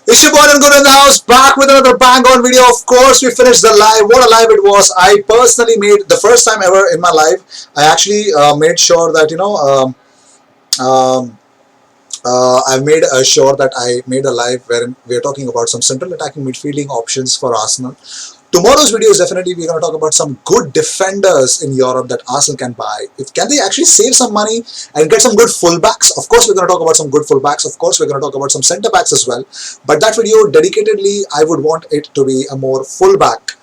It's your boy Angul in the house, back with another bang on video. Of course, we finished the live. What a live it was! I personally made the first time ever in my life. I actually made sure that um, I made sure that I made a live where we are talking about some central attacking midfielding options for Arsenal. Tomorrow's video is definitely we're going to talk about some good defenders in Europe that Arsenal can buy. If can they actually save some money and get some good fullbacks? Of course, we're going to talk about some good fullbacks. Of course, we're going to talk about some centre backs as well. But that video, dedicatedly, I would want it to be a more fullback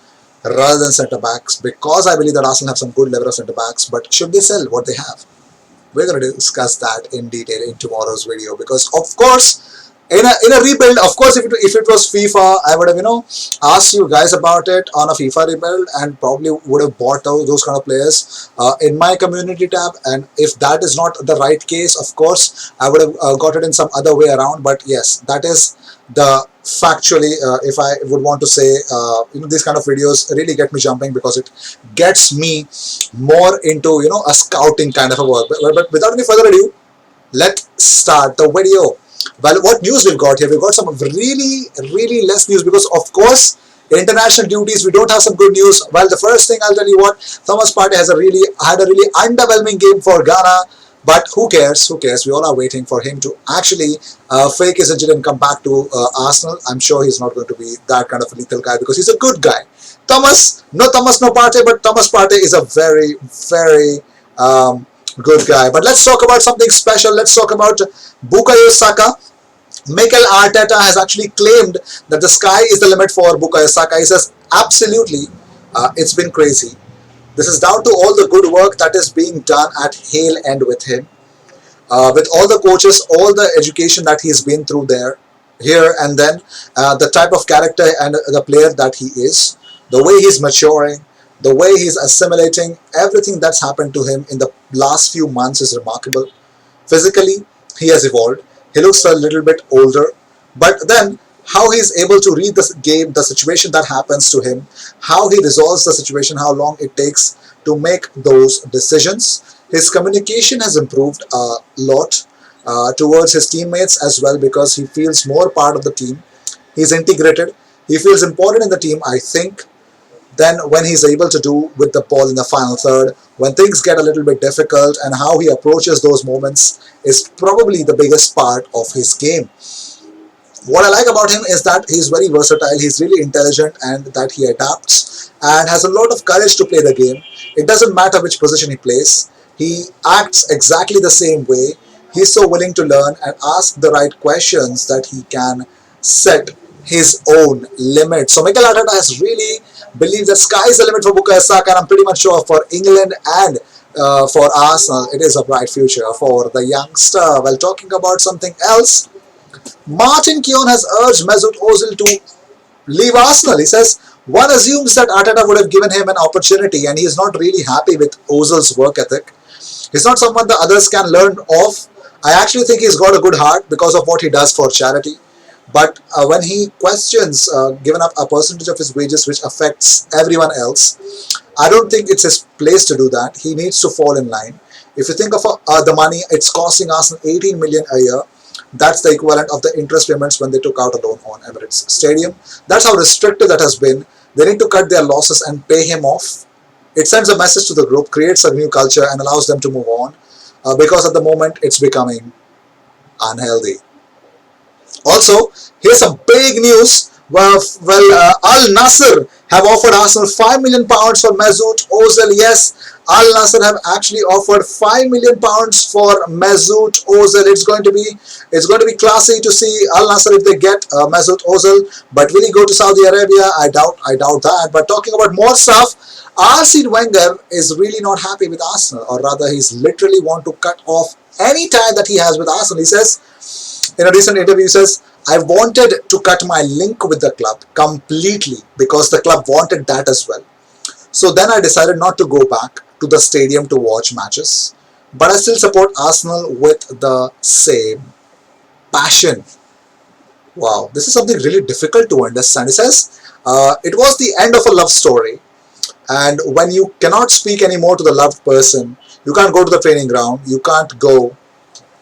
rather than centre backs because I believe that Arsenal have some good level of centre backs. But should they sell what they have? We're going to discuss that in detail in tomorrow's video because, of course, in a rebuild, of course, if it was FIFA, I would have asked you guys about it on a FIFA rebuild and probably would have bought those kind of players in my community tab. And if that is not the right case, of course, I would have got it in some other way around. But yes, that is the factually, if I would want to say, these kind of videos really get me jumping because it gets me more into a scouting kind of a work. But without any further ado, let's start the video. Well, what news we've got here? We've got some really less news because, of course, international duties, we don't have some good news. Well, the first thing I'll tell you what, Thomas Partey had a really underwhelming game for Ghana. But who cares? Who cares? We all are waiting for him to actually fake his injury and come back to Arsenal. I'm sure he's not going to be that kind of a lethal guy because he's a good guy. Thomas, no Partey, but Thomas Partey is a very good guy. But let's talk about something special. Let's talk about Bukayo Saka. Mikel Arteta has actually claimed that the sky is the limit for Bukayo Saka. He says, absolutely, it's been crazy. This is down to all the good work that is being done at Hale End with him, with all the coaches, all the education that he's been through here and then, the type of character and the player that he is, the way he's maturing, the way he's assimilating, everything that's happened to him in the last few months is remarkable. Physically, he has evolved. He looks a little bit older, but then how he's able to read the game, the situation that happens to him, how he resolves the situation, how long it takes to make those decisions. His communication has improved a lot towards his teammates as well because he feels more part of the team. He's integrated. He feels important in the team, I think. Then when he's able to do with the ball in the final third, when things get a little bit difficult, and how he approaches those moments is probably the biggest part of his game. What I like about him is that he's very versatile, he's really intelligent, and that he adapts and has a lot of courage to play the game. It doesn't matter which position he plays, he acts exactly the same way. He's so willing to learn and ask the right questions that he can set his own limit. So Mikel Arteta has really believed that sky is the limit for Bukayo Saka, and I'm pretty much sure for England and for Arsenal, it is a bright future for the youngster. Well, talking about something else, Martin Keown has urged Mesut Ozil to leave Arsenal. He says, one assumes that Arteta would have given him an opportunity and he is not really happy with Ozil's work ethic. He's not someone the others can learn of. I actually think he's got a good heart because of what he does for charity. But when he questions giving up a percentage of his wages which affects everyone else, I don't think it's his place to do that. He needs to fall in line. If you think of the money, it's costing Arsenal 18 million a year. That's the equivalent of the interest payments when they took out a loan on Emirates Stadium. That's how restrictive that has been. They need to cut their losses and pay him off. It sends a message to the group, creates a new culture and allows them to move on because at the moment it's becoming unhealthy. Also, here's some big news. Well, Al Nassr have offered Arsenal £5 million for Mesut Ozil. Yes, Al Nassr have actually offered £5 million for Mesut Ozil. It's going to be classy to see Al Nassr if they get Mesut Ozil. But will he go to Saudi Arabia? I doubt that. But talking about more stuff, Arsene Wenger is really not happy with Arsenal, or rather, he's literally want to cut off any tie that he has with Arsenal. He says, in a recent interview, he says, I wanted to cut my link with the club completely because the club wanted that as well. So then I decided not to go back to the stadium to watch matches, but I still support Arsenal with the same passion. Wow, this is something really difficult to understand. He says, it was the end of a love story, and when you cannot speak anymore to the loved person, you can't go to the training ground, you can't go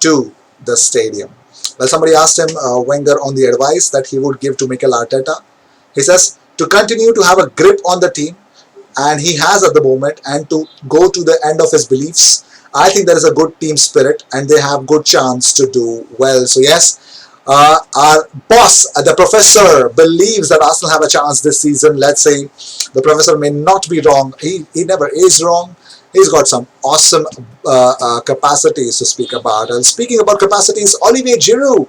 to the stadium. Well, somebody asked him, Wenger, on the advice that he would give to Mikel Arteta. He says to continue to have a grip on the team, and he has at the moment, and to go to the end of his beliefs. I think there is a good team spirit, and they have good chance to do well. So yes, our boss, the professor, believes that Arsenal have a chance this season. Let's say the professor may not be wrong. He never is wrong. He's got some awesome capacities to speak about. And speaking about capacities, Olivier Giroud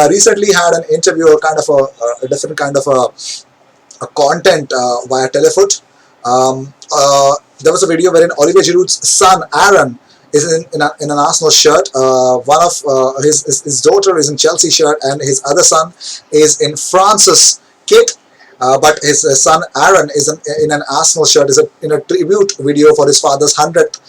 recently had an interview, a different kind of a content via Telefoot. There was a video wherein Olivier Giroud's son Aaron is in an Arsenal shirt. One of his daughter is in Chelsea shirt, and his other son is in France's kit. But his son Aaron is in an Arsenal shirt. Is in a tribute video for his father's 100th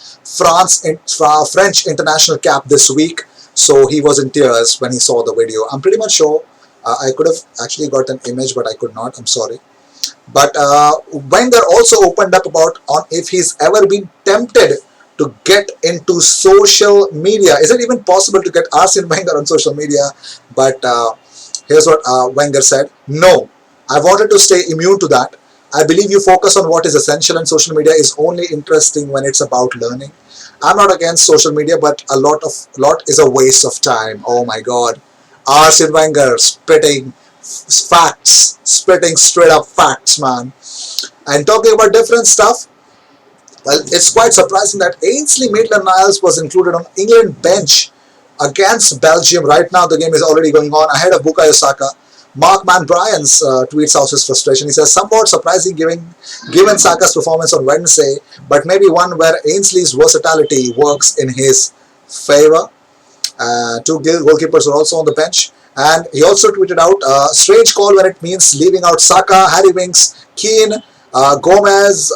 French international cap this week. So he was in tears when he saw the video. I'm pretty much sure I could have actually got an image, but I could not. I'm sorry. But Wenger also opened up about on if he's ever been tempted to get into social media. Is it even possible to get Arsene Wenger on social media? But here's what Wenger said. No, I wanted to stay immune to that. I believe you focus on what is essential, and social media is only interesting when it's about learning. I'm not against social media, but a lot is a waste of time. Oh my God. Arsene Wenger spitting facts, spitting straight up facts, man. And talking about different stuff, well, it's quite surprising that Ainsley Maitland-Niles was included on England bench against Belgium. Right now, the game is already going on ahead of Bukayo Saka. Mark Mann-Bryans tweets out his frustration. He says, somewhat surprising given Saka's performance on Wednesday, but maybe one where Ainsley's versatility works in his favor. Two goalkeepers are also on the bench. And he also tweeted out, strange call when it means leaving out Saka, Harry Winks, Keane, Gomez,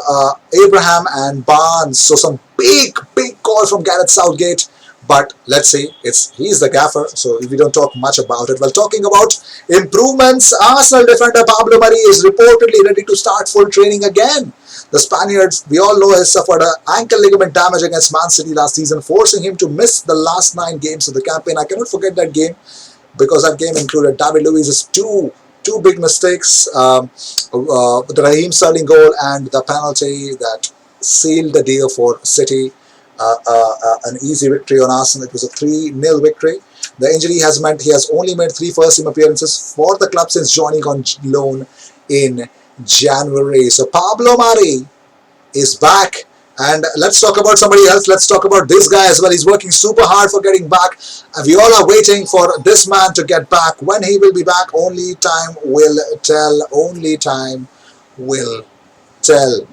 Abraham, and Barnes. So some big call from Gareth Southgate. But let's see, he's the gaffer, so we don't talk much about it. Well, talking about improvements, Arsenal defender Pablo Mari is reportedly ready to start full training again. The Spaniards, we all know, has suffered an ankle ligament damage against Man City last season, forcing him to miss the last 9 games of the campaign. I cannot forget that game, because that game included David Luiz's two big mistakes, the Raheem Sterling goal and the penalty that sealed the deal for City. An easy victory on Arsenal. It was a 3-0 victory. The injury has meant he has only made 3 first-team appearances for the club since joining on loan in January. So Pablo Mari is back. And let's talk about somebody else. Let's talk about this guy as well. He's working super hard for getting back. And we all are waiting for this man to get back. When he will be back, only time will tell. Only time will tell.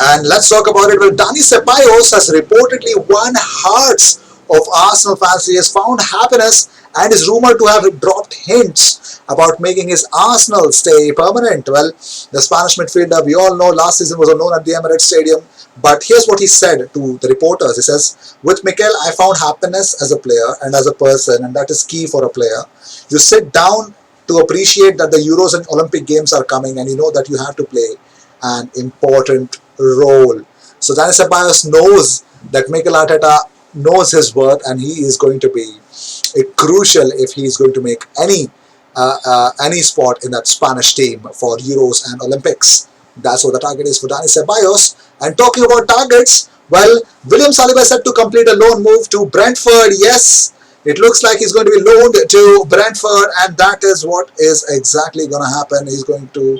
And let's talk about it. Well, Dani Ceballos has reportedly won hearts of Arsenal fans. He has found happiness and is rumored to have dropped hints about making his Arsenal stay permanent. Well, the Spanish midfielder, we all know, last season was alone at the Emirates Stadium. But here's what he said to the reporters. He says, with Mikel, I found happiness as a player and as a person, and that is key for a player. You sit down to appreciate that the Euros and Olympic Games are coming, and you know that you have to play an important role. So Dani Ceballos knows that Mikel Arteta knows his worth, and he is going to be crucial if he is going to make any spot in that Spanish team for Euros and Olympics. That's what the target is for Dani Ceballos. And talking about targets, well, William Saliba is set to complete a loan move to Brentford. Yes, it looks like he's going to be loaned to Brentford, and that is what is exactly going to happen. He's going to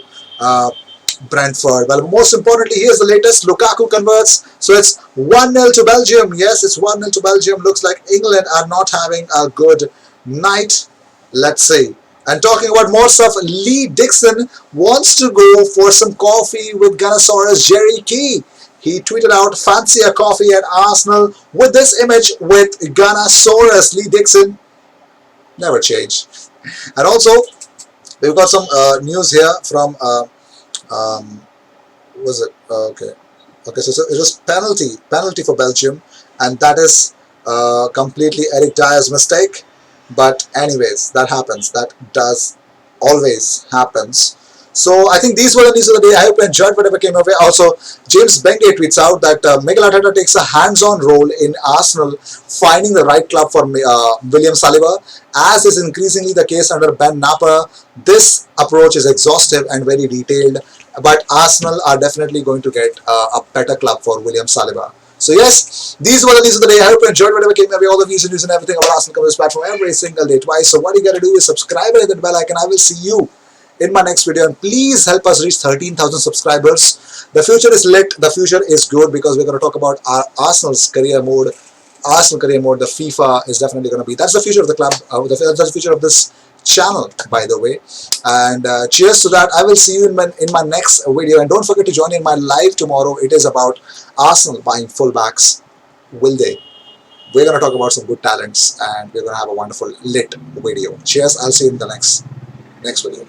Brentford. Well, most importantly, here's the latest. Lukaku converts. So it's 1-0 to Belgium. Yes, it's 1-0 to Belgium. Looks like England are not having a good night. Let's see. And talking about more stuff, Lee Dixon wants to go for some coffee with Gunnosaurus Jerry Key. He tweeted out, fancy a coffee at Arsenal with this image with Gunnosaurus. Lee Dixon never change. And also, we've got some news here from was it okay, so it was penalty for Belgium, and that is completely Eric Dyer's mistake. But anyways, that happens. That does always happens. So I think these were the news of the day. I hope you enjoyed whatever came your way. Also, James Benge tweets out that Mikel Arteta takes a hands-on role in Arsenal finding the right club for William Saliba, as is increasingly the case under Ben Napa. This approach is exhaustive and very detailed, but Arsenal are definitely going to get a better club for William Saliba. So yes, these were the news of the day. I hope you enjoyed whatever came your way. All the views and news and everything about Arsenal comes platform every single day, twice. So what you got to do is subscribe and hit the bell icon. I will see you in my next video, and please help us reach 13,000 subscribers. The future is lit, the future is good, because we're going to talk about our Arsenal's career mode. Arsenal career mode, the FIFA is definitely going to be, that's the future of the club, that's the future of this channel, by the way. And cheers to that. I will see you in my next video, and don't forget to join in my live tomorrow. It is about Arsenal buying fullbacks. Will they? We're going to talk about some good talents, and we're going to have a wonderful lit video. Cheers. I'll see you in the next video.